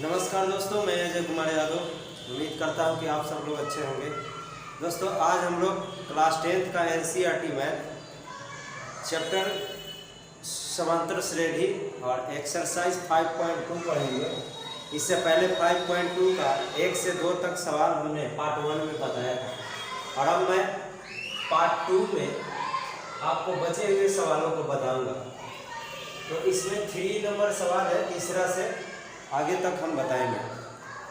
नमस्कार दोस्तों, मैं अजय कुमार यादव। उम्मीद करता हूं कि आप सब लोग अच्छे होंगे। दोस्तों, आज हम लोग क्लास 10th का NCERT मैथ चैप्टर समांतर श्रेणी और एक्सरसाइज 5.2 पढ़ेंगे। इससे पहले 5.2 का 1 से 2 तक सवाल हमने पार्ट 1 में बताया था और अब मैं पार्ट 2 में आपको बचे हुए सवालों को बताऊंगा। तो इसमें 3 नंबर सवाल है, तीसरा से आगे तक हम बताएंगे।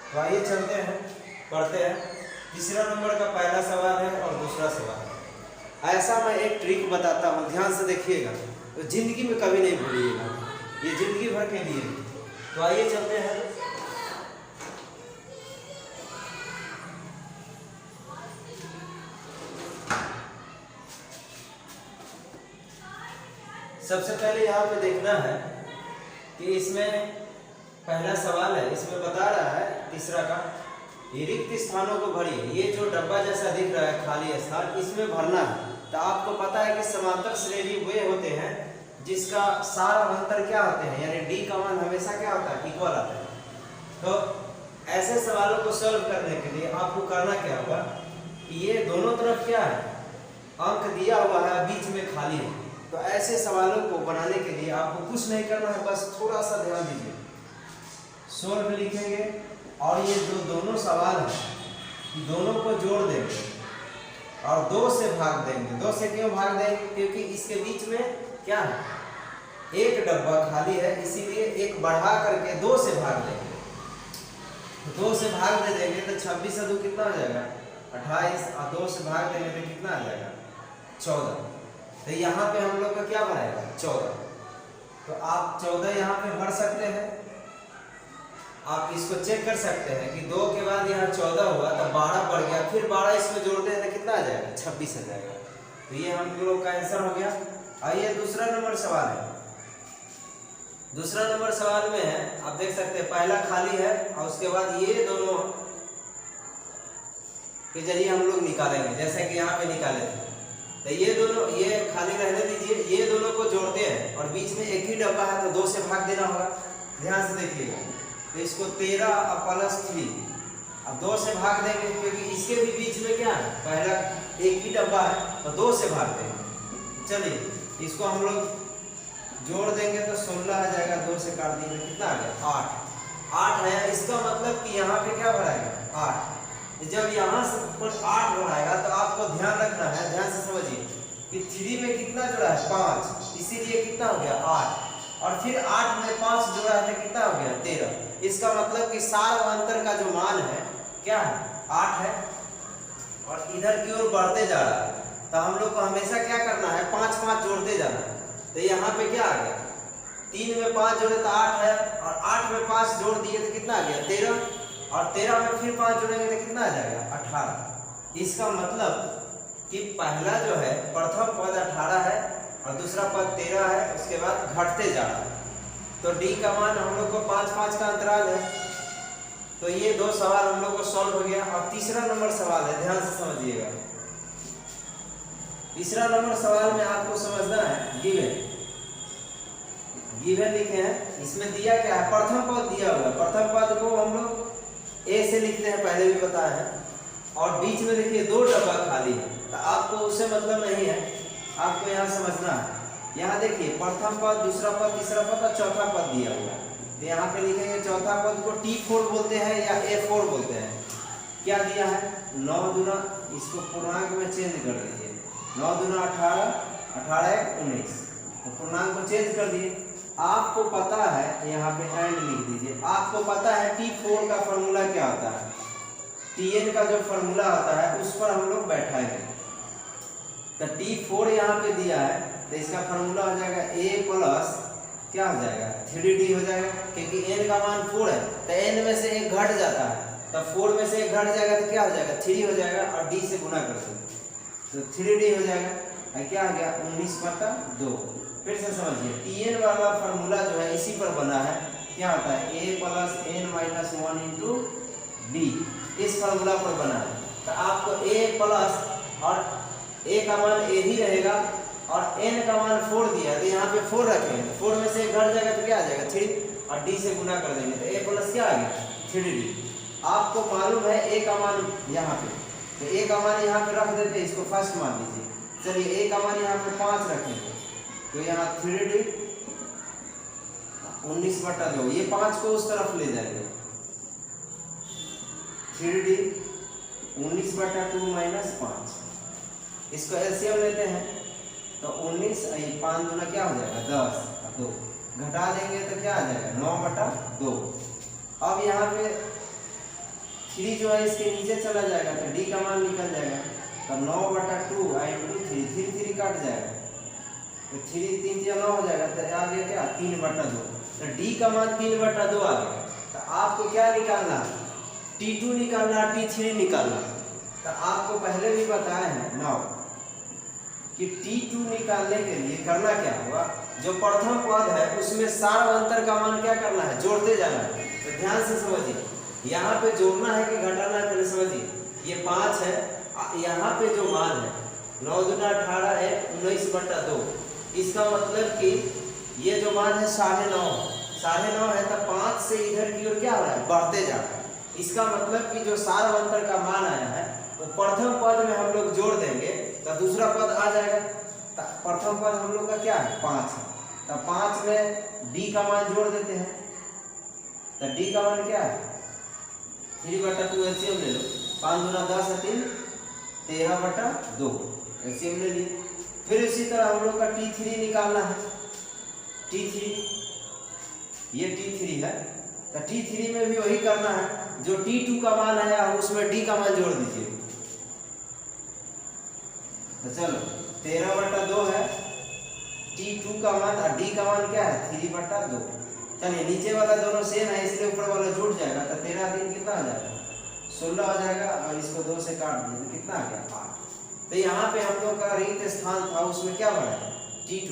तो आइए चलते हैं, पढ़ते हैं। तीसरा नंबर का पहला सवाल है और दूसरा सवाल। ऐसा मैं एक ट्रिक बताता हूँ, ध्यान से देखिएगा, तो जिंदगी में कभी नहीं भूलिएगा, ये जिंदगी भर के लिए। तो आइए चलते हैं। सबसे पहले यहाँ पे देखना है कि इसमें पहला सवाल है, इसमें बता रहा है तीसरा का, ये रिक्त स्थानों को भरिए। ये जो डब्बा जैसा दिख रहा है खाली स्थान, इसमें भरना है। तो आपको पता है कि समांतर श्रेणी वे होते हैं जिसका सार और अंतर क्या होते हैं, यानी डी का मान हमेशा क्या होता है, इक्वल आता है। तो ऐसे सवालों को सॉल्व करने के लिए आपको करना क्या होगा कि ये दोनों तरफ क्या है, अंक दिया हुआ है, बीच में खाली है। तो ऐसे सवालों को बनाने के लिए आपको कुछ नहीं करना है, बस थोड़ा सा ध्यान दीजिए। सोल्व लिखेंगे और ये जो दोनों सवाल हैं, दोनों को जोड़ देंगे और 2 से भाग देंगे। 2 से क्यों भाग देंगे? क्योंकि इसके बीच में क्या है, एक डब्बा खाली है, इसीलिए एक बढ़ा करके 2 से भाग देंगे। 2 से भाग दे देंगे तो 26 से 2 कितना हो जाएगा, 28, और 2 से भाग देंगे तो कितना आ जाएगा, 14। तो यहाँ पे हम लोग का क्या बनेगा, 14। तो आप 14 यहाँ पे भर सकते हैं। आप इसको चेक कर सकते हैं कि 2 के बाद यहाँ 14 हुआ तो 12 बढ़ गया, फिर 12 इसमें जोड़ते हैं तो कितना आ जाएगा, 26 आ जाएगा। तो ये हम लोग का आंसर हो गया। आइए दूसरा नंबर सवाल है। दूसरा नंबर सवाल में है, आप देख सकते हैं पहला खाली है और उसके बाद ये दोनों के जरिए हम लोग निकालेंगे, जैसे कि यहाँ पे निकाले थे। तो ये दोनों, ये खाली रहने दीजिए, ये दोनों को जोड़ते हैं और बीच में एक ही डब्बा है तो 2 से भाग देना होगा। ध्यान से देखिएगा, तो इसको 13 और +3 अब 2 से भाग देंगे, क्योंकि इसके भी बीच में क्या है, पहला एक ही डब्बा है तो 2 से भाग देंगे। चलिए इसको हम लोग जोड़ देंगे तो 16 आ जाएगा, 2 से काट देंगे कितना आ गया, 8 है। इसका मतलब कि यहाँ पे क्या भराएगा, 8। जब यहाँ से ऊपर 8 भराएगा तो आपको ध्यान रखना है, ध्यान से समझिए कि 3 में कितना जुड़ा है, 5, इसीलिए कितना हो गया, 8। और फिर 8 में 5 जोड़ा है तो कितना हो गया, 13। इसका मतलब कि सार और अंतर का जो मान है क्या है, 8 है और इधर की ओर बढ़ते जा रहा है। तो हम लोग को हमेशा क्या करना है, 5-5 जोड़ते जाना है। तो यहाँ पे क्या आ गया, 3 में 5 जोड़े तो 8 है, और 8 में 5 जोड़ दिए तो कितना आ गया, 13, और 13 में फिर 5 जोड़ेंगे तो कितना आ जाएगा, 18। इसका मतलब कि पहला जो है, प्रथम पद 18 है और दूसरा पद 13 है, उसके बाद घटते जा रहा है। तो डी का मान हम लोग को 5-5 का अंतराल है। तो ये 2 सवाल हम लोग को सॉल्व हो गया। अब तीसरा नंबर सवाल है, ध्यान से समझिएगा। तीसरा नंबर सवाल में आपको समझना है, गिवन लिखे हैं। इसमें दिया क्या है, प्रथम पद दिया हुआ है। प्रथम पद को हम लोग ए से लिखते हैं, पहले भी बताया है। और बीच में देखिए 2 डब्बा खाली है, तो आपको उससे मतलब नहीं है, आपको यहाँ समझना है। यहाँ देखिए प्रथम पद, दूसरा पद, तीसरा पद और चौथा पद दिया हुआ है। तो यहाँ पे लिखेंगे चौथा पद को T4 बोलते हैं या A4 बोलते हैं। क्या दिया है, 9 दूना, इसको पूर्णांक में चेंज कर दीजिए, 9 दूना 18, 18 1 19, तो पूर्णांक को चेंज कर दिए। आपको पता है, यहाँ पे एंड लिख दीजिए। आपको पता है T4 का फॉर्मूला क्या होता है, Tn का जो फॉर्मूला होता है उस पर हम लोग बैठाएंगे। तो T4 यहाँ पे दिया है, तो इसका फॉर्मूला हो जाएगा A प्लस क्या हो जाएगा, 3D हो जाएगा, क्योंकि n का मान 4 है। तो n में से 1 घट जाता है, तो 4 में से 1 घट जाएगा तो क्या हो जाएगा, 3 हो जाएगा, और d से गुना कर देंगे तो 3D हो जाएगा। क्या हो गया, 19/2। फिर से समझिए, Tn वाला फॉर्मूला जो है इसी पर बना है। क्या होता है, A plus n minus 1 into D, इस फॉर्मूला पर बना है। तो आपको A प्लस, और A का मान A ही रहेगा और n का मान 4 दिया है, तो यहाँ पे 4 रखेंगे, 4 में से 1 घट जाएगा तो क्या आ जाएगा, 3। और डी से गुना कर देंगे तो ए प्लस क्या आ गया 3d। आपको मालूम है ए का मान यहाँ पे, तो ए का मान यहाँ पे रख देते, इसको फर्स्ट मान लीजिए। चलिए ए का मान यहाँ पे 5 रखेंगे तो यहाँ 3d 19/2, ये 5 को उस तरफ ले जाएंगे, 3d 19/2 माइनस 5, इसको एलसीएम लेते हैं तो 19 5 दूना क्या हो जाएगा 10 और 2 घटा देंगे तो क्या आ जाएगा 9/2। अब यहाँ पे 3 जो है इसके नीचे चला जाएगा तो d का मान निकल जाएगा, तो 9/2 3 3 काट जाएगा तो 3 3 9 हो जाएगा, तो आ गया क्या 3/2। तो d का मान 3/2 आ गया। तो आपको क्या निकालना, T2 निकालना, T3 निकालना। तो आपको पहले भी बताया है ना कि T2 निकालने के लिए करना क्या होगा, जो प्रथम पद है उसमें सार अंतर का मान क्या करना है, जोड़ते जाना है। तो ध्यान से समझिए, यहाँ पे जोड़ना है कि घटाना है, पहले समझिए। ये 5 है, यहाँ पे जो मान है 9 दूना 18 है 19/2, इसका मतलब कि ये जो मान है 9.5 है, तो 5 से इधर की ओर क्या हो रहा है, बढ़ते जा रहा है। इसका मतलब कि जो सार अंतर का मान आया है वो प्रथम पद में हम लोग जोड़ देंगे तो दूसरा पद आ जाएगा। तो प्रथम पद हम लोग का क्या है 5 है, तो 5 में d का मान जोड़ देते हैं, तो d का मान क्या है 3/2, एलसीएम ले लो, 5 दूना 10 है 3 13/2, एलसीएम ले लिए। फिर इसी तरह हम लोग का T3 निकालना है, T3 ये T3 है, तो T3 में भी वही करना है, जो T2 का मान आया उसमें d का मान जोड़ दीजिए। तो चलो 13/2 है T2 का मान और d का मान क्या है 3/2। चलिए नीचे वाला दोनों सेम है इसलिए ऊपर वाला जुड़ जाएगा, तो 13 3 कितना आ जाएगा 16 हो जाएगा, और इसको 2 से काट दिए तो कितना आ गया 8। तो यहाँ पे हम लोग का रिक्त स्थान था उसमें क्या बढ़ाया T2,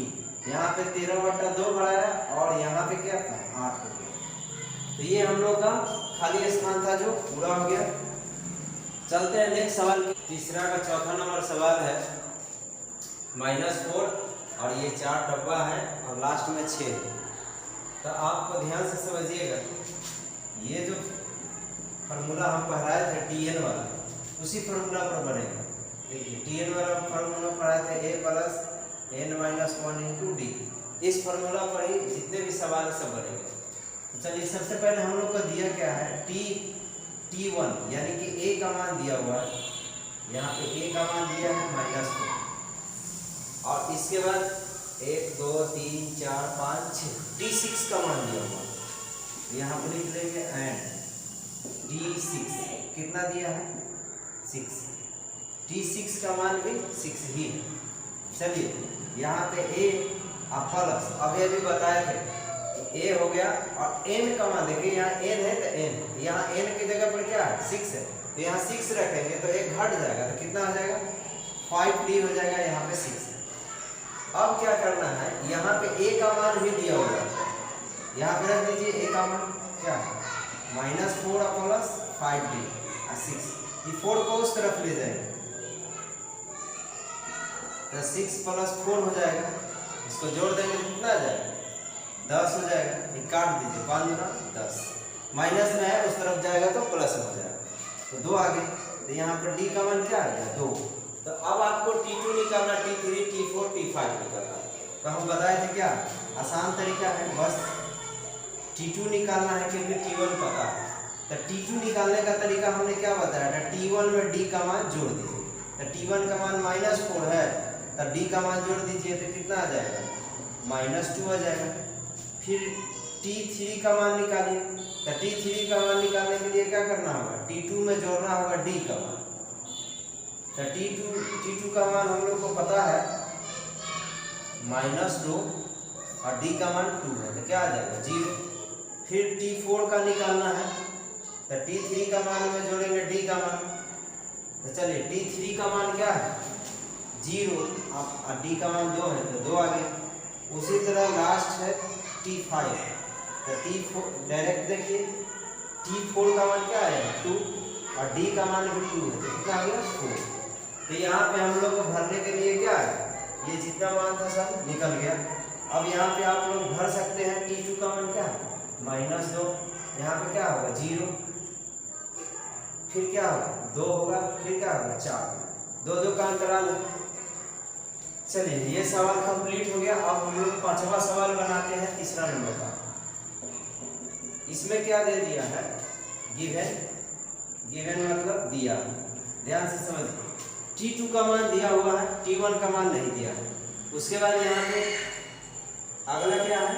यहाँ पे 13/2 बढ़ाया और यहाँ पे क्या था 8 हो गया। तो ये हम लोग का खाली स्थान था जो पूरा हो गया। चलते हैं नेक्स्ट सवाल की। तीसरा का चौथा नंबर सवाल है -4 और ये 4 डब्बा है और लास्ट में 6। तो आपको ध्यान से समझिएगा, ये जो फार्मूला हम पढ़ाए थे TN वाला, उसी फार्मूला पर बनेगा। देखिए TN वाला फार्मूला पढ़ाए थे a + n - 1 × d, इस फार्मूला पर ही जितने भी सवाल सब बनेंगे। तो चलिए सबसे पहले हम लोग का दिया क्या है T1 यानी कि a का मान दिया हुआ है, यहाँ पे a का मान दिया है -4, और इसके बाद 1 2 3 4 5 6 T6 का मान दिया हुआ है, यहाँ पर लिख लेंगे एंड T6 कितना दिया है 6, T6 का मान भी 6 ही है। चलिए यहाँ पे a और प्लस, अभी अभी बताए थे a हो गया, और n का मान देखिए यहाँ n है तो n, यहाँ n की जगह पर क्या है 6 है, तो यहाँ 6 रखेंगे तो एक घट जाएगा, तो कितना आ जाएगा 5d हो जाएगा, यहाँ पे 6 है। अब क्या करना है, यहाँ पे a का मान भी दिया होगा, यहाँ पे रख दीजिए a का मान क्या है -4 प्लस 5d और 6, ये 4 को उस तरफ ले जाएंगे तो 6 + 4 हो जाएगा, इसको जोड़ देंगे तो कितना आ जाएगा 10 हो जाएगा, ये काट दीजिए 5 दूना 10, माइनस में है उस तरफ जाएगा तो प्लस हो जाएगा, तो 2 आ गए। तो यहाँ पर d का मान क्या आ गया 2। तो अब आपको T2 निकालना, T3 T4 T5 निकालना। तो हम बताए थे क्या आसान तरीका है, बस T2 निकालना है क्योंकि T1 पता है। तो T2 निकालने का तरीका हमने क्या बताया था, T1 में d का मान जोड़ दीजिए। तो T1 का मान -4 है, तो d का मान जोड़ दीजिए तो कितना आ जाएगा -2 आ जाएगा। फिर T3 का मान निकालिए, तो T3 का मान निकालने के लिए क्या करना होगा, T2 में जोड़ना होगा d का मान। तो T2 का मान हम लोग को पता है -2 और d का मान 2 है, तो क्या आ जाएगा 0। फिर T4 का निकालना है, तो T3 का मान में जोड़ेंगे d का मान, तो चलिए T3 का मान क्या है 0 और d का मान 2 है, तो 2 आ गए। उसी तरह लास्ट है T5, तो T4 डायरेक्ट देखिए T4 का मान क्या है 2 और d का मान भी 2 है, तो कितना आ गया 4। तो यहाँ पे हम लोग को भरने के लिए क्या है, ये जितना मान था सब निकल गया। अब यहाँ पे आप लोग भर सकते हैं T2 का मान क्या है -2, यहाँ पे क्या होगा 0, फिर क्या होगा 2 होगा, फिर क्या होगा 4, 2 2 का अंतराल है। चलिए ये सवाल कंप्लीट हो गया। अब हम लोग 5वां सवाल बनाते हैं, तीसरा नंबर का। इसमें क्या दे दिया है, गिवन मतलब दिया, ध्यान से समझिए। T2 का मान दिया हुआ है, T1 का मान नहीं दिया है। उसके बाद यहाँ पे अगला क्या है,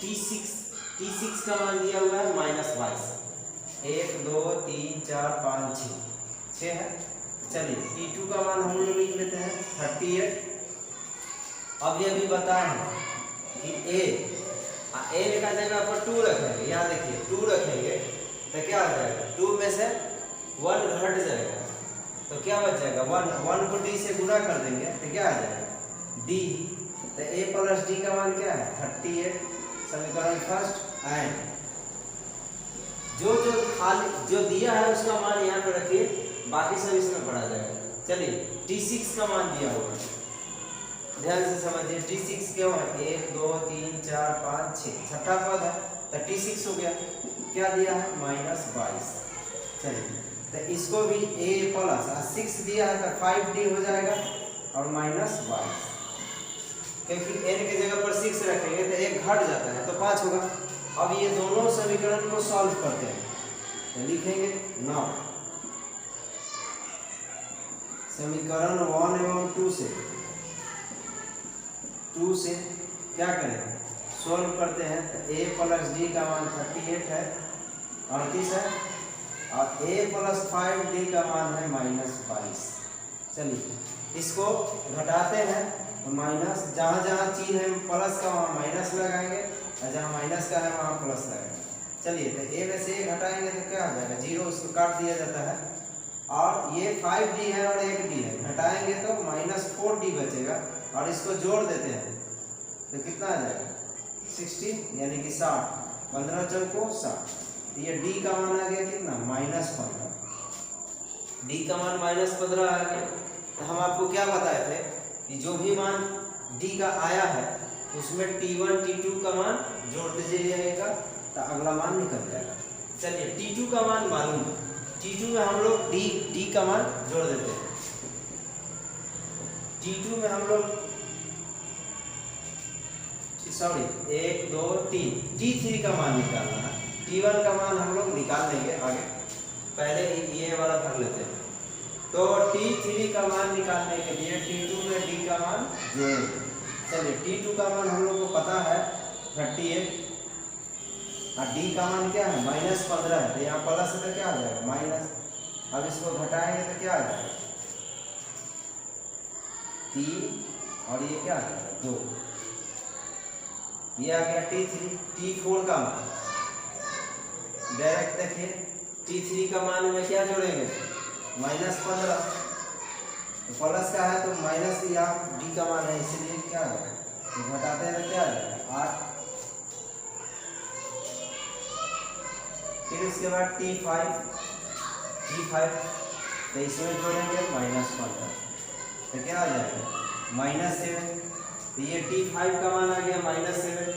T6 का मान दिया हुआ है -22, 1 2 3 4 5 6 है। चलिए T2 का मान हम लोग लिख लेते हैं 38। अब ये भी बताएं कि ए का जगह पर 2 रखेंगे, यहाँ देखिए 2 रखेंगे तो क्या हो जाएगा, 2 में से 1 घट जाएगा तो क्या बच जाएगा 1 को d से गुणा कर देंगे तो क्या आ जाएगा d। तो a प्लस d का मान क्या है 38, समीकरण फर्स्ट। एंड जो दिया है उसका मान यहाँ पे रखिए, बाकी सब इसमें पढ़ा जाएगा। चलिए T6 का मान दिया हुआ है, ध्यान से समझिए। T6 क्यों है, 1 2 3 4 5 6, छठा पद है तो T6 हो गया। क्या दिया है -22। चलिए तो इसको भी a प्लस 6 दिया है तो 5d हो जाएगा और -22, क्योंकि n की जगह पर 6 रखेंगे तो 1 घट जाता है तो 5 होगा। अब ये दोनों समीकरण को सॉल्व करते हैं तो लिखेंगे 9, समीकरण 1 एवं 2 से क्या करें, सोल्व करते हैं तो a प्लस d का मान 38 है, 38 है, और a प्लस 5d का मान है -22। चलिए इसको घटाते हैं तो माइनस, जहाँ जहाँ चीज है प्लस का वहाँ माइनस लगाएंगे और जहाँ माइनस का है वहाँ प्लस लगाएंगे। चलिए तो a में से a घटाएंगे तो क्या हो जाएगा 0, उसको काट दिया जाता है। और ये 5d है और 1d है, घटाएंगे तो -4d बचेगा और इसको जोड़ देते हैं तो कितना आ जाएगा 60, यानी कि 60, 15 चौको 60। तो ये d का मान आ गया कितना -15, d का मान -15 आ गया। तो हम आपको क्या बताए थे कि जो भी मान d का आया है उसमें T1 T2 का मान जोड़ते जाइएगा तो अगला मान निकल जाएगा। चलिए T2 का मान मालूम है, T2 में हम लोग d का मान जोड़ देते हैं। T2 में हम लोग 1 2 3 T3 का मान निकालना है, T1 का मान हम लोग निकाल लेंगे आगे, पहले ये वाला भर लेते हैं। तो T3 का मान निकालने के लिए T2 में d का मान जोड़ेंगे। चलिए T2 का मान हम लोग को पता है 38 और d का मान क्या है -15 है, तो यहाँ प्लस है तो क्या आ जाएगा माइनस। अब इसको घटाएंगे तो क्या आ जाएगा 3 और ये क्या आ जाएगा 2, ये आ गया T3। T4 का मान डायरेक्ट देखिए, T3 का मान में क्या जोड़ेंगे -15, तो प्लस का है तो माइनस, यहाँ d का मान है इसलिए क्या है तो घटाते हैं तो क्या है 8। फिर इसके बाद T5 तो इसमें जोड़ेंगे -15 तो क्या आ जाएगा -7। तो ये T5 का मान आ गया -7।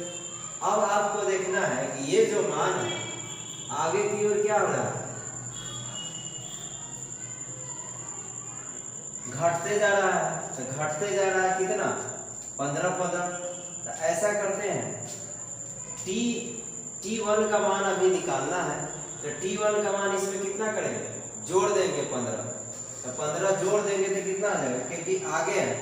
अब आपको देखना है कि ये जो मान है आगे की ओर क्या हो रहा है, घटते जा रहा है। तो घटते जा रहा है कितना 15। तो ऐसा करते हैं T1 का मान अभी निकालना है तो T1 का मान इसमें कितना करेंगे जोड़ देंगे 15। तो 15 जोड़ देंगे तो कितना आ जाएगा, क्योंकि आगे है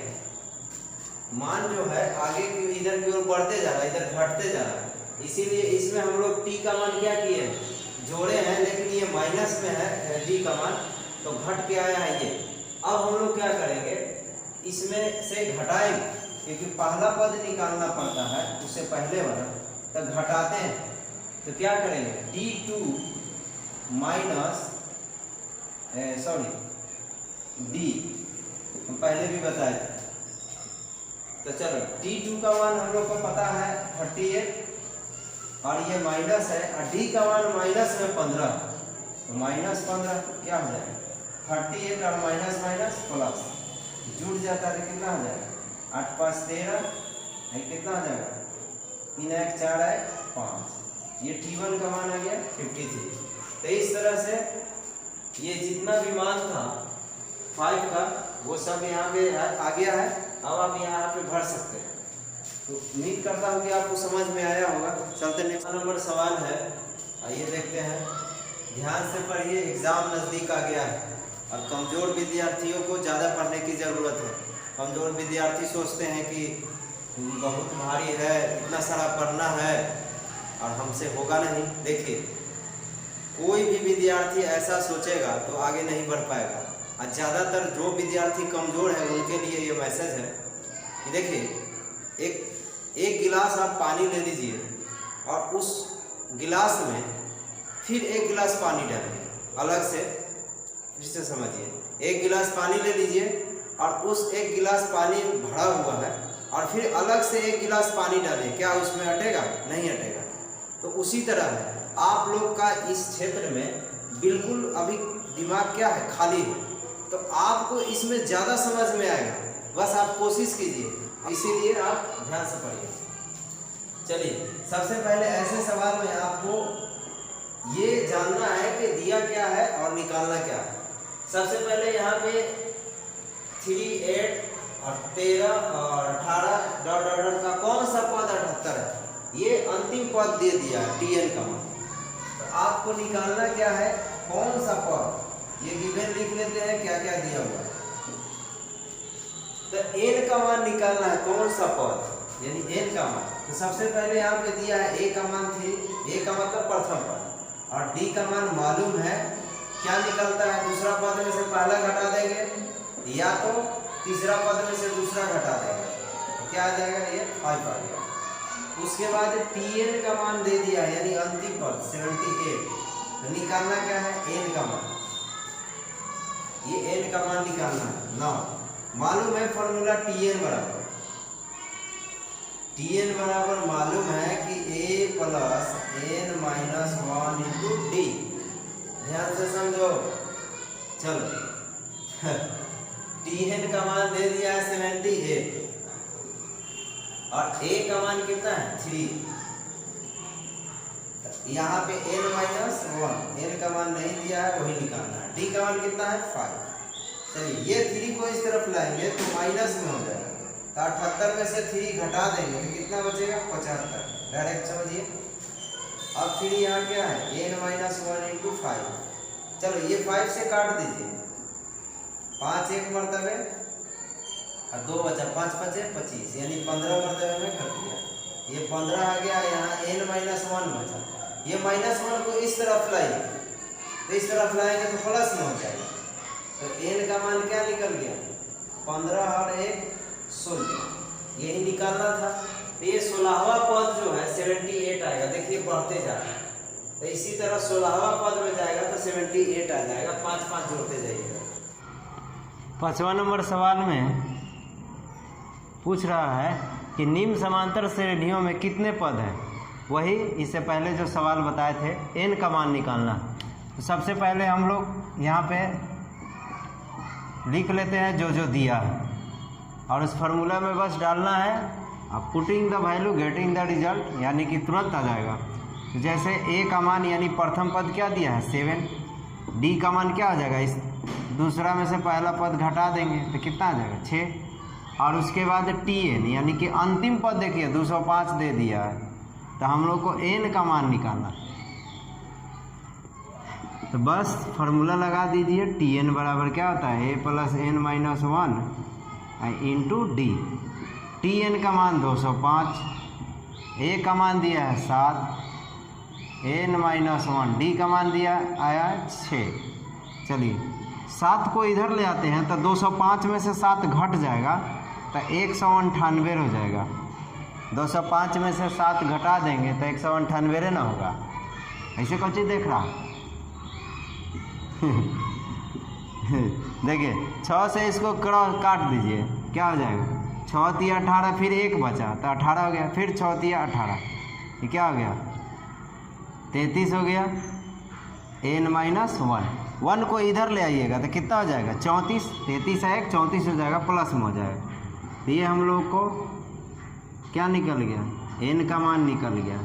मान जो है आगे की इधर की ओर बढ़ते जा रहा है, इधर घटते जा रहा है, इसीलिए इसमें हम लोग t का मान क्या किए जोड़े हैं, लेकिन ये माइनस में है d का मान तो घट के आया है ये। अब हम लोग क्या करेंगे इसमें से घटाएंगे, क्योंकि पहला पद निकालना पड़ता है उससे पहले वाला, तो घटाते हैं तो क्या करेंगे d2 माइनस d, हम पहले भी बताए थे। तो चलो D2 का मान हम लोग को पता है 38 और ये माइनस है, और D का मान माइनस में 15, तो -15 क्या हो जाएगा 38 और माइनस माइनस प्लस जुड़ जाता है, कितना हो जाएगा 8 5 13, कितना हो जाएगा 3 1 4 1 5। ये T1 का मान आ गया 53। तो इस तरह से ये जितना भी मान था 5 का वो सब यहाँ पे आ गया है। अब आप यहाँ पे भर सकते हैं। तो उम्मीद करता हूँ कि आपको समझ में आया होगा। चलते नेक्स्ट नंबर सवाल है, आइए देखते हैं। ध्यान से पढ़िए, एग्जाम नज़दीक आ गया है और कमज़ोर विद्यार्थियों को ज़्यादा पढ़ने की ज़रूरत है। कमज़ोर विद्यार्थी सोचते हैं कि बहुत भारी है, इतना सारा पढ़ना है और हमसे होगा नहीं। देखिए, कोई भी विद्यार्थी ऐसा सोचेगा तो आगे नहीं बढ़ पाएगा। और ज़्यादातर जो विद्यार्थी कमज़ोर है उनके लिए ये मैसेज है कि देखिए, एक गिलास आप पानी ले लीजिए और उस गिलास में फिर एक गिलास पानी डालिए। अलग से फिर से समझिए, एक गिलास पानी ले लीजिए और उस एक गिलास पानी भरा हुआ है और फिर अलग से एक गिलास पानी डालें, क्या उसमें अटेगा? नहीं अटेगा। तो उसी तरह है, आप लोग का इस क्षेत्र में बिल्कुल अभी दिमाग क्या है? खाली है। तो आपको इसमें ज़्यादा समझ में आएगा, बस आप कोशिश कीजिए, इसीलिए आप ध्यान से पढ़िए। चलिए, सबसे पहले ऐसे सवाल में आपको ये जानना है कि दिया क्या है और निकालना क्या है। सबसे पहले यहाँ पे 3, 8 और 13 और 18 डॉट डॉट डॉट का कौन सा पद 78 है? ये अंतिम पद दे दिया है Tn का मान। तो आपको निकालना क्या है? कौन सा पद? ये गिवन लिख लेते हैं क्या क्या दिया हुआ है। तो n का मान निकालना है, कौन सा पद यानी n का मान। तो सबसे पहले यहाँ पे दिया है a का मान 3, a का मतलब प्रथम पद, और d का मान मालूम है। क्या निकलता है? दूसरा पद में से पहला घटा देंगे या तो तीसरा पद में से दूसरा घटा देंगे, तो क्या आ जाएगा? ये 5 आ गया। उसके बाद Tn का मान दे दिया यानी अंतिम पद 78। तो निकालना क्या है? n का मान। ये n का मान निकालना है 9। मालूम है फॉर्मूला Tn बराबर मालूम है कि a plus n minus 1 into D. ध्यान से समझो। चलो Tn का मान दे दिया है 78 और a का मान कितना है? 3। यहाँ पे n माइनस 1, n का मान नहीं दिया है, वही निकालना है। d का मान कितना है? 5। चलिए, ये 3 को इस तरफ लाएंगे तो माइनस में हो जाएगा। तो 78 में से 3 घटा देंगे तो कितना बचेगा? 75। डायरेक्ट समझिए। अब फिर यहाँ क्या है? n minus 1 into 5। चलो, ये 5 से काट दीजिए। 5 एक मरतबे और 2 बचा, 5 बचे 25, यानी 15 मरतबे में कट गया। ये 15 आ गया। यहाँ n माइनस 1 बचा। ये माइनस 1 को इस तरफ लाइए, तो इस तरफ लाएंगे तो प्लस में हो जाएगा। तो n का मान क्या निकल गया? 15 और 1 16। यही निकालना था। तो ये 16वां पद जो है 78 आएगा। देखिए, बढ़ते जा रहा है। तो इसी तरह 16वां पद में जाएगा तो 78 आ जाएगा। 5 5 जोड़ते जाइएगा। 5वां नंबर सवाल में पूछ रहा है कि निम्न समांतर श्रेणियों में कितने पद हैं? वही इससे पहले जो सवाल बताए थे, n का मान निकालना। तो सबसे पहले हम लोग यहाँ पे लिख लेते हैं जो दिया है और उस फार्मूला में बस डालना है। अब putting the value getting the result, यानी कि तुरंत आ जाएगा। जैसे a का मान यानी प्रथम पद क्या दिया है? 7। d का मान क्या आ जाएगा? इस दूसरा में से पहला पद घटा देंगे तो कितना आ जाएगा? 6। और उसके बाद Tn यानी कि अंतिम पद देखिए 205 दे दिया है। तो हम लोग को n का मान निकालना। तो बस फार्मूला लगा दीजिए। Tn बराबर क्या होता है? a plus n minus 1 into D. Tn का मान 205, a का मान दिया है 7, n माइनस 1, डी का मान दिया आया 6। चलिए, 7 को इधर ले आते हैं तो 205 में से 7 घट जाएगा तो 198 हो जाएगा। 205 में से 7 घटा देंगे तो 198 ना होगा। ऐसे कौन चीज़ देख रहा? देखिए, 6 से इसको काट दीजिए, क्या हो जाएगा? 6 तिया 18, फिर 1 बचा तो 18 हो गया। फिर 6 तिया 18, ये क्या हो गया? 33 हो गया। n माइनस 1 को इधर ले आइएगा तो कितना हो जाएगा? 34। 33 है 1, 34 हो जाएगा, प्लस में हो जाएगा। तो ये हम लोग को क्या निकल गया? n का मान निकल गया।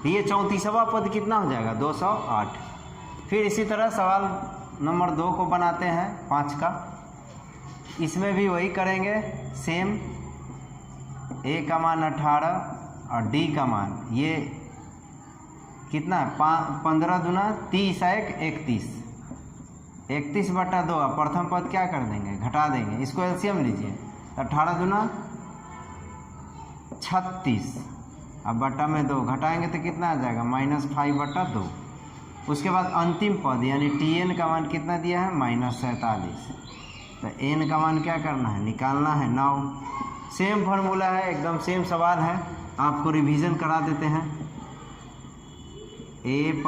तो ये 34वां पद कितना हो जाएगा 208। फिर इसी तरह सवाल नंबर 2 को बनाते हैं 5 का। इसमें भी वही करेंगे सेम, ए का मान 18 और डी का मान ये कितना है 15 दूना 30 एक 31, 31/2। प्रथम पद क्या कर देंगे घटा देंगे, इसको एलसीएम लीजिए। 18 दूना 36 अब बटा में 2 घटाएंगे तो कितना आ जाएगा -5/2। उसके बाद अंतिम पद यानी Tn का मान कितना दिया है -47। तो n का मान क्या करना है निकालना है 9। सेम फार्मूला है, एकदम सेम सवाल है, आपको रिवीजन करा देते हैं। a +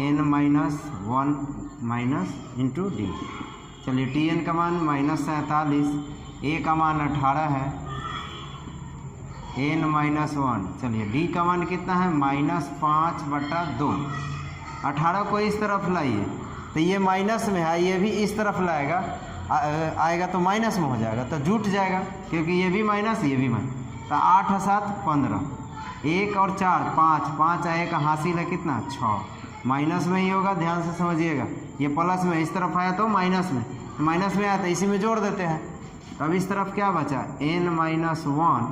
n - 1 into D. चलिए Tn का मान -47, a का मान 18 है, n - 1। चलिए डी का मान कितना है -5/2। 18 को इस तरफ लाइए तो ये माइनस में है, ये भी इस तरफ लाएगा आएगा तो माइनस में हो जाएगा, तो जुट जाएगा क्योंकि ये भी माइनस ये भी माइनस। तो 8 × 7 = 15, 1 और 4 5, 5 1 हासिल है कितना 6। माइनस में ही होगा, ध्यान से समझिएगा। ये प्लस में इस तरफ आया तो माइनस में आया तो इसी में जोड़ देते हैं। तब इस तरफ क्या बचा n - 1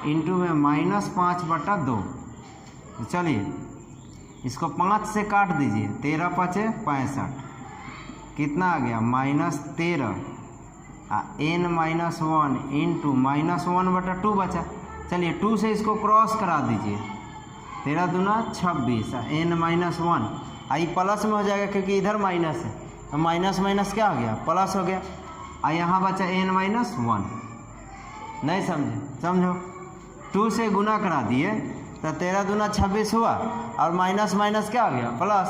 इंटू में -5/2। चलिए इसको 5 से काट दीजिए, 13 × 5 = 65। कितना आ गया -13 n - 1 इंटू -1/2 बचा। चलिए 2 से इसको क्रॉस करा दीजिए, 13 दूना 26 n - 1 आई प्लस में हो जाएगा क्योंकि इधर माइनस है, तो माइनस क्या हो गया प्लस हो गया। यहाँ बचा n - 1। नहीं समझो 2 से गुना करा दिए तो 13 दूना 26 हुआ और माइनस क्या हो गया प्लस।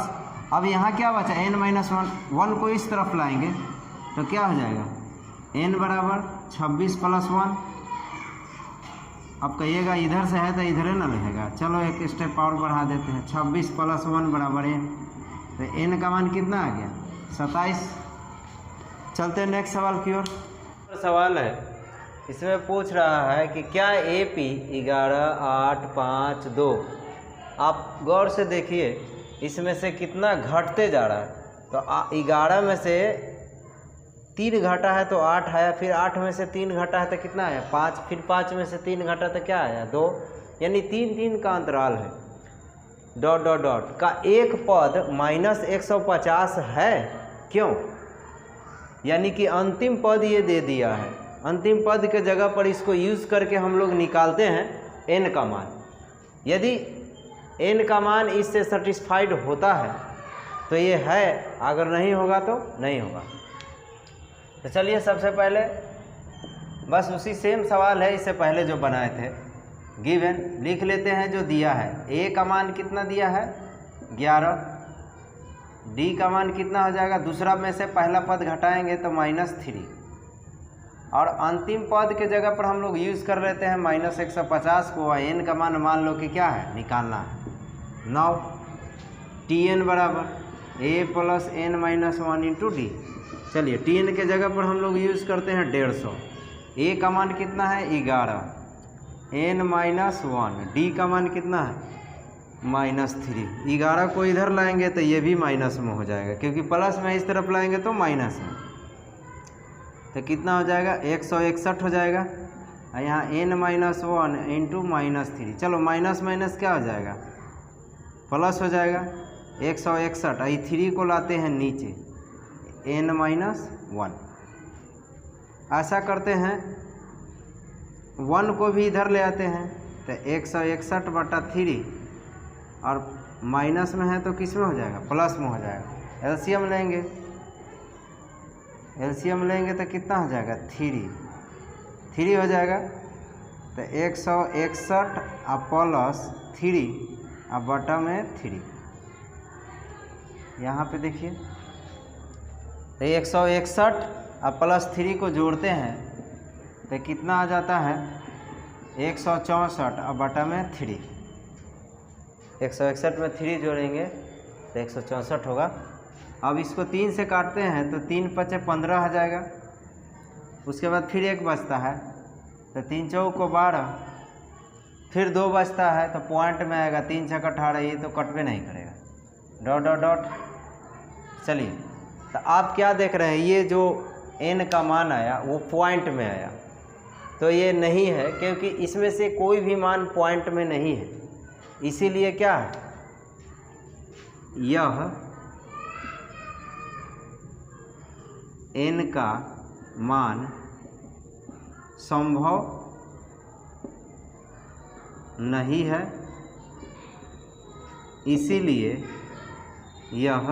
अब यहाँ क्या बचा n - 1 को इस तरफ लाएंगे तो क्या हो जाएगा n = 26 + 1। अब कहिएगा इधर से है तो इधर ही ना रहेगा, चलो एक स्टेप और बढ़ा देते हैं, 26 + 1 = n। तो n का मान कितना आ गया 27। चलते हैं नेक्स्ट सवाल की ओर। सवाल है इसमें पूछ रहा है कि क्या AP 11 8 5 2। आप गौर से देखिए इसमें से कितना घटते जा रहा है। तो 11 में से 3 घटा है तो 8 आया, फिर 8 में से 3 घटा है तो कितना आया 5, फिर 5 में से 3 घटा तो क्या आया 2, यानी 3 का अंतराल है। ... का एक पद -150 है, क्यों? यानी कि अंतिम पद ये दे दिया है, अंतिम पद के जगह पर इसको यूज़ करके हम लोग निकालते हैं n का मान। यदि n का मान इससे सेटिस्फाइड होता है तो ये है, अगर नहीं होगा तो नहीं होगा। तो चलिए सबसे पहले बस उसी सेम सवाल है इससे पहले जो बनाए थे, गिवन लिख लेते हैं जो दिया है। a का मान कितना दिया है 11, d का मान कितना हो जाएगा, दूसरा में से पहला पद घटाएंगे तो -3, और अंतिम पद के जगह पर हम लोग यूज़ कर लेते हैं -150 को। n का मान लो कि क्या है निकालना है 9। Tn = a + n - 1 into D. चलिए Tn के जगह पर हम लोग यूज़ करते हैं 150। a का मान कितना है 11, n - 1, d का मान कितना है -3। 11 को इधर लाएंगे तो ये भी माइनस में हो जाएगा क्योंकि प्लस में इस तरफ लाएंगे तो माइनस में, तो कितना हो जाएगा 161 हो जाएगा। यहाँ n - 1 इंटू -3, चलो माइनस क्या हो जाएगा प्लस हो जाएगा 161। आई 3 को लाते हैं नीचे n - 1। ऐसा करते हैं 1 को भी इधर ले आते हैं तो 161/3, और माइनस में है तो किस में हो जाएगा प्लस में हो जाएगा। एलसीएम लेंगे तो कितना हो जाएगा 3 हो जाएगा। तो 161 प्लस 3 अब बटा में 3, यहाँ पे देखिए तो 161 अब प्लस 3 को जोड़ते हैं तो कितना आ जाता है 164 अब बटा में 3। 161 में 3 जोड़ेंगे तो 164 होगा। अब इसको 3 से काटते हैं तो 3 × 5 = 15 आ जाएगा। उसके बाद फिर 1 बचता है तो 3 × 4 = 12, फिर 2 बचता है तो पॉइंट में आएगा, 3 छक्का 18, ये तो कटवे नहीं करेगा, डॉट डॉट डॉट। चलिए, तो आप क्या देख रहे हैं, ये जो n का मान आया वो पॉइंट में आया, तो ये नहीं है क्योंकि इसमें से कोई भी मान पॉइंट में नहीं है, इसीलिए क्या है, यह n का मान संभव नहीं है, इसीलिए यह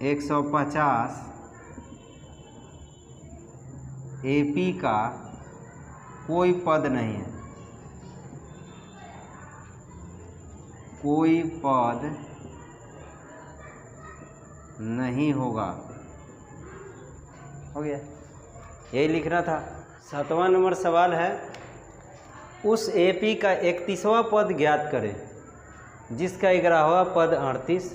150 AP का कोई पद नहीं है, कोई पद नहीं होगा। हो गया, यही लिखना था। 7वां नंबर सवाल है, उस AP का 31वां पद ज्ञात करें जिसका 11वां पद 38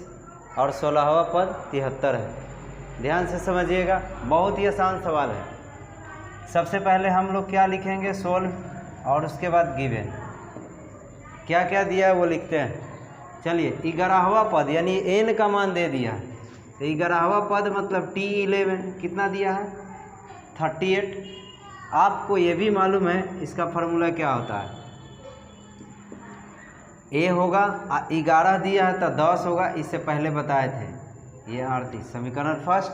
और 16वां पद 73 है। ध्यान से समझिएगा, बहुत ही आसान सवाल है। सबसे पहले हम लोग क्या लिखेंगे, सोल्व, और उसके बाद गिवन। क्या क्या दिया है वो लिखते हैं। चलिए, 11वां पद यानी n का मान दे दिया, तो 11वां पद मतलब T11 कितना दिया है, 38। आपको ये भी मालूम है इसका फार्मूला क्या होता है, A होगा, 11 दिया है तो 10 होगा, इससे पहले बताए थे, ये 38 समीकरण फर्स्ट।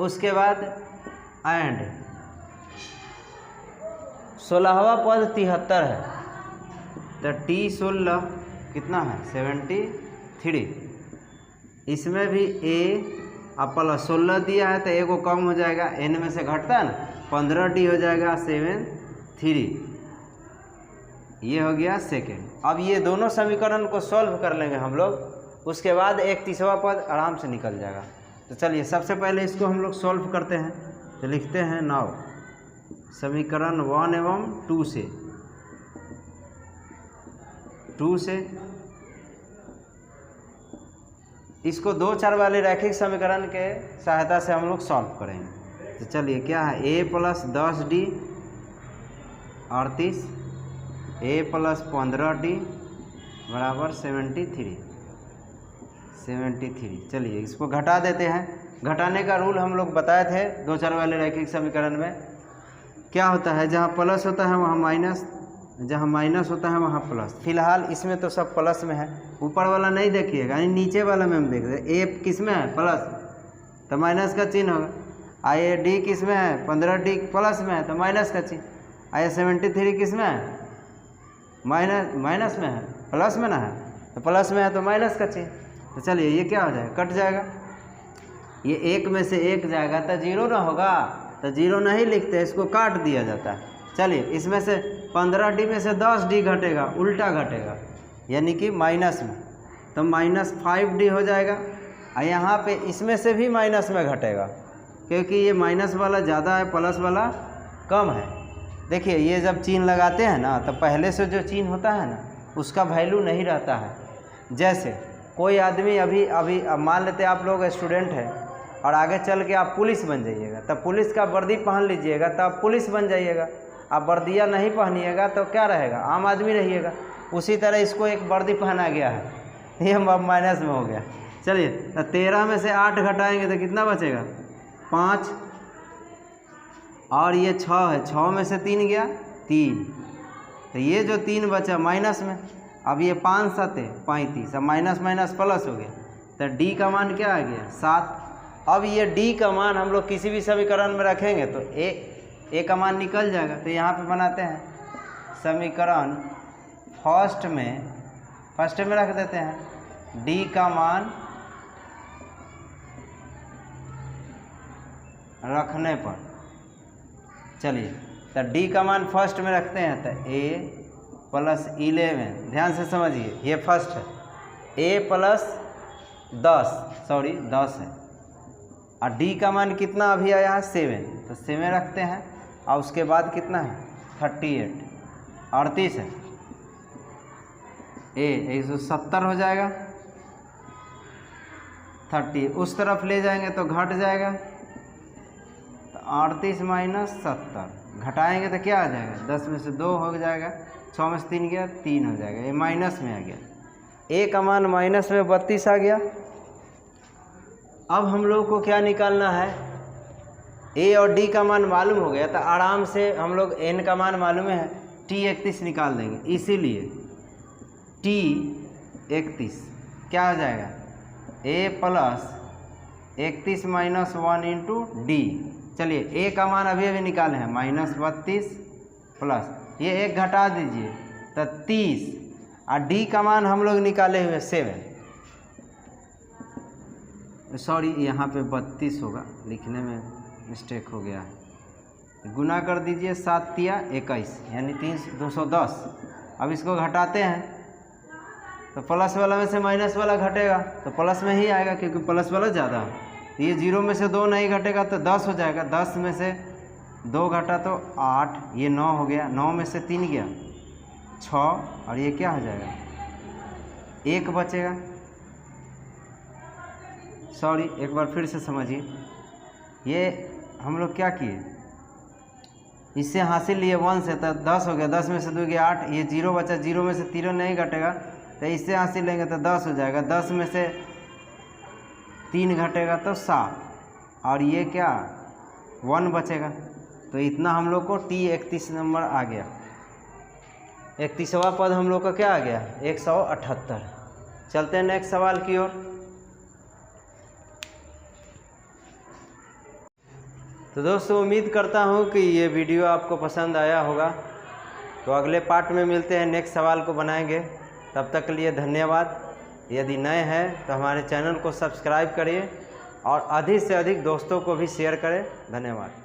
उसके बाद एंड 16वां पद 73 है, तो T16 कितना है, 73। इसमें भी A अब प्लस 16 दिया है तो A को कम हो जाएगा, n में से घटता है ना, 15D हो जाएगा 73। ये हो गया सेकेंड। अब ये दोनों समीकरण को सॉल्व कर लेंगे हम लोग, उसके बाद 31वां पद आराम से निकल जाएगा। तो चलिए, सबसे पहले इसको हम लोग सॉल्व करते हैं। तो लिखते हैं, नाउ समीकरण 1 एवं 2 से इसको 2 चर वाले रैखिक समीकरण के सहायता से हम लोग सॉल्व करेंगे। तो चलिए, क्या है, a plus 10D 38, a plus 15D बराबर 73। चलिए, इसको घटा देते हैं। घटाने का रूल हम लोग बताए थे 2 चर वाले रैखिक समीकरण में। क्या होता है, जहाँ प्लस होता है वहाँ माइनस, जहाँ माइनस होता है वहाँ प्लस। फिलहाल इसमें तो सब प्लस में है, ऊपर वाला नहीं देखिएगा, यानी नीचे वाला में हम देख रहे हैं। ए किस में है, प्लस, तो माइनस का चिन्ह होगा। आइए डी किस में है, 15D प्लस में है तो माइनस का चिन्ह। आइए 73 किस में है, माइनस में है, प्लस में ना है तो प्लस में है तो माइनस का चिन्ह। तो चलिए, ये क्या हो जाएगा, कट जाएगा, ये 1 में से 1 जाएगा तो 0 ना होगा, तो 0 नहीं लिखते, इसको काट दिया जाता है। चलिए, इसमें से 15D में से 10D घटेगा, उल्टा घटेगा, यानी कि माइनस में, तो -5D हो जाएगा। और यहाँ पे इसमें से भी माइनस में घटेगा, क्योंकि ये माइनस वाला ज़्यादा है, प्लस वाला कम है। देखिए, ये जब चिन्ह लगाते हैं ना, तो पहले से जो चिन्ह होता है ना, उसका वैल्यू नहीं रहता है। जैसे कोई आदमी अभी अब मान लेते आप लोग स्टूडेंट हैं और आगे चल के आप पुलिस बन जाइएगा, तब पुलिस का वर्दी पहन लीजिएगा तो आप पुलिस बन जाइएगा। आप वर्दियाँ नहीं पहनिएगा तो क्या रहेगा, आम आदमी रहिएगा। उसी तरह इसको एक वर्दी पहना गया है, ये माइनस में हो गया। चलिए, तो 13 में से 8 घटाएंगे तो कितना बचेगा, 5, और ये 6 है, 6 में से 3 गया 3, तो ये जो 3 बचा माइनस में। अब ये 5 7 35, अब माइनस माइनस प्लस हो गया, तो डी का मान क्या आ गया, 7। अब ये डी का मान हम लोग किसी भी समीकरण में रखेंगे तो ए का मान निकल जाएगा। तो यहाँ पे बनाते हैं समीकरण फर्स्ट में रख देते हैं डी का मान रखने पर। चलिए, तो डी का मान फर्स्ट में रखते हैं, तो a प्लस 11, ध्यान से समझिए, ये फर्स्ट है, a प्लस 10 है, और d का मान कितना अभी आया है 7, तो 7 रखते हैं। और उसके बाद कितना है 38 है, a 170 हो जाएगा, 30 उस तरफ ले जाएंगे तो घट जाएगा, 38 माइनस 70, घटाएंगे तो क्या आ जाएगा, 10 में से 2 हो जाएगा, 6 में से 3 गया 3 हो जाएगा, ये माइनस में आ गया। ए का मान माइनस में 32 आ गया। अब हम लोग को क्या निकालना है, ए और डी का मान मालूम हो गया तो आराम से हम लोग एन का मान मालूम है, टी 31 निकाल देंगे। इसीलिए टी 31 क्या हो जाएगा, ए प्लस 31 माइनस 1 इंटू डी। चलिए ए का मान अभी अभी निकाले हैं, माइनस 32 प्लस ये 1 घटा दीजिए तो 30, और डी का मान हम लोग निकाले हुए 7, सॉरी यहाँ पे 32 होगा, लिखने में मिस्टेक हो गया है। गुना कर दीजिए 7 तिया 21 यानी 210। अब इसको घटाते हैं तो प्लस वाला में से माइनस वाला घटेगा तो प्लस में ही आएगा, क्योंकि प्लस वाला ज़्यादा है। ये 0 में से 2 नहीं घटेगा तो 10 हो जाएगा, 10 में से 2 घटा तो 8, ये 9 हो गया, 9 में से 3 गया 6, और ये क्या हो जाएगा 1 बचेगा। सॉरी एक बार फिर से समझिए, ये हम लोग क्या किए, इससे हासिल लिए 1 से तो 10 हो गया, 10 में से 2 गया 8, ये 0 बचा, 0 में से 0 नहीं घटेगा तो इससे हासिल लेंगे तो 10 हो जाएगा, 10 में से 3 घटेगा तो 7, और ये क्या 1 बचेगा। तो इतना हम लोग को टी 31 नंबर आ गया। 31वां पद हम लोग का क्या आ गया 178। चलते हैं नेक्स्ट सवाल की ओर। तो दोस्तों उम्मीद करता हूँ कि ये वीडियो आपको पसंद आया होगा। तो अगले पार्ट में मिलते हैं, नेक्स्ट सवाल को बनाएंगे। तब तक के लिए धन्यवाद। यदि नए हैं तो हमारे चैनल को सब्सक्राइब करिए और अधिक से अधिक दोस्तों को भी शेयर करें। धन्यवाद।